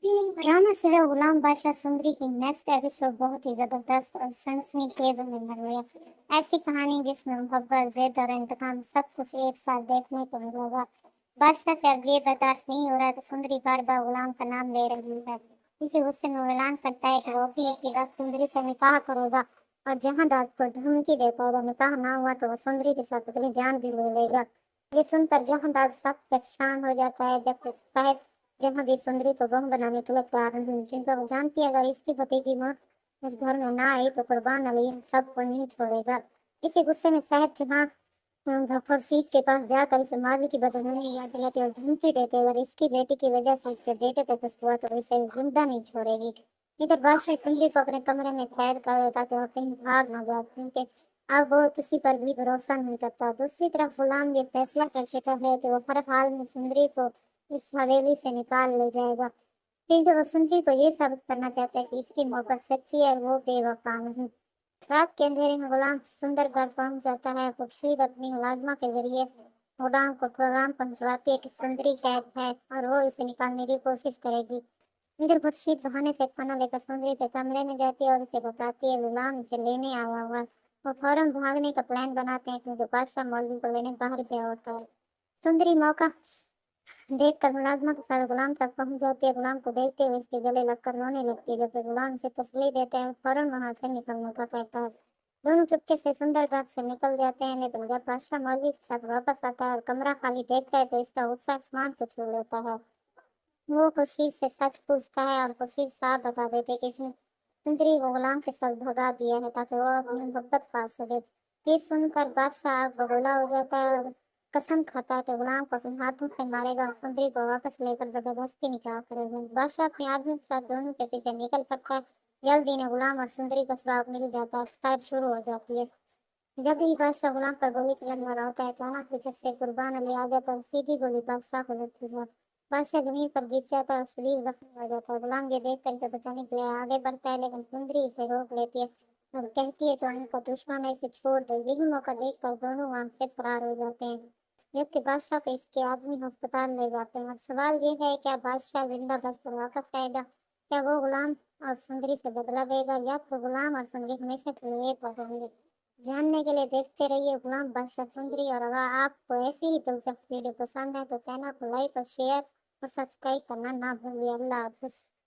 Drama serial गुलाम बादशाह सुंदरी की next episode बहुत ही जबरदस्त और सनसनीखेज बनने वाली है। ऐसी कहानी जिसमें मोहब्बत, जिद और इंतकाम सब कुछ एक साथ देखने को मिलेगा। बादशाह से अब ये बर्दाश्त नहीं हो रहा तो सुंदरी बार बार गुलाम का नाम ले रही है। इसी गुस्से में वो ऐलान करता है कि वो भी एक ही रात सुंदरी को निकाह करेगा और जहां दाद को धमकी देता है अगर निकाह ना हुआ तो वो सुंदरी के साथ अपनी जान भी ले लेगा। ये सुनकर जहां दाद सब परेशान हो जाता है जब से साहब जहाँ भी सुंदरी को बहू बनाने के लिए तैयार नहीं हुई, क्योंकि वो जानती है अगर इसकी भतीजी मौत इस घर में ना आई तो कुर्बान अली सबको नहीं छोड़ेगा। इसी गुस्से में साहब जहाँ खुर्शीद के पास जाकर इसे माजी की बदनामी याद दिलाती और धमकी देते अगर इसकी बेटी की वजह से इसके बेटे को कुछ हुआ तो इसे जिंदा नहीं छोड़ेगी। इधर बादशाह सुंदरी को अपने कमरे में कैद कर देता कि वो कहीं भाग ना जाए, क्योंकि अब वो किसी पर भी भरोसा नहीं करता। दूसरी तरफ गुलाम ये फैसला कर चुका है कि वो हर हाल में सुंदरी को इस हवेली से निकाल ले जाएगा, क्योंकि वो सुंदरी को ये साबित करना चाहता है कि इसकी मोहब्बत सच्ची है और वो बेवफा नहीं। रात के अंधेरे में गुलाम सुंदर घर पहुंच जाता है। खुर्शीद अपनी मुलाजमा के जरिए गुलाम को पैगाम पहुंचवाती है कि सुंदरी कैद है और वो इसे निकालने की कोशिश करेगी। इधर खुर्शीद बहाने से खाना लेकर सुंदरी के कमरे में जाती है और उसे बताती है गुलाम इसे लेने आया हुआ। वो फौरन भागने का प्लान बनाते हैं क्योंकि बादशाह मौलवी को लेने बाहर गया होता है। सुंदरी मौका देखकर मुलाजमा के साथ गुलाम तक पहुंच जाती है। गुलाम को देखते हुए इसके गले लगकर रोने लगती है, जबकि गुलाम से तसल्ली देते हैं फौरन वहां से निकलने का कहता है। दोनों चुपके से सुंदरगढ़ से निकल जाते हैं, लेकिन जब बादशाह मौलवी के साथ वापस आता है और कमरा खाली देखता है तो इसका गुस्सा आसमान से छू लेता है। वो खुर्शीद से सच पूछता है और खुर्शीद साफ बता देते कि इसने सुंदरी को गुलाम के साथ भगा दिया है ताकि वो अपनी मोहब्बत पा सके। ये सुनकर बादशाह आग बबूला हो जाता है और कसम खाता है कि गुलाम को अपने हाथों से मारेगा और सुंदरी को वापस लेकर जबरदस्ती निकाह करेगा। बादशाह अपने आदमी के साथ दोनों के पीछे निकल पड़ता है। जल्द ही गुलाम और सुंदरी का श्राप मिल जाता है, फायर शुरू हो जाती है। जब भी बादशाह गुलाम पर गोली चलाने वाला होता है अचानक पीछे से कुर्बान अली आ जाता है और सीधी गोली बादशाह को लगती है। बादशाह जमीन पर गिर जाता है और शरीर जख्मी हो जाता है। गुलाम ये देख कर इसे बचाने के लिए आगे बढ़ता है, लेकिन सुंदरी इसे रोक लेती है और कहती है कि उनको दुश्मन है, इसे छोड़ दो। यही मौका देखकर दोनों वहां से फरार हो जाते हैं, जबकि बादशाह को इसके आदमी अस्पताल ले जाते हैं। और सवाल ये है क्या बादशाह जिंदा बच कर वापस आएगा? क्या वो गुलाम और सुंदरी से बदला देगा या फिर गुलाम और सुंदरी हमेशा के लिए एक हो जाएंगे? जानने के लिए देखते रहिए गुलाम बादशाह सुंदरी। और अगर आपको ऐसी ही दिलचस्प वीडियो पसंद है तो चैनल को लाइक और शेयर और सब्सक्राइब करना ना भूलिए। अल्लाह हाफिज।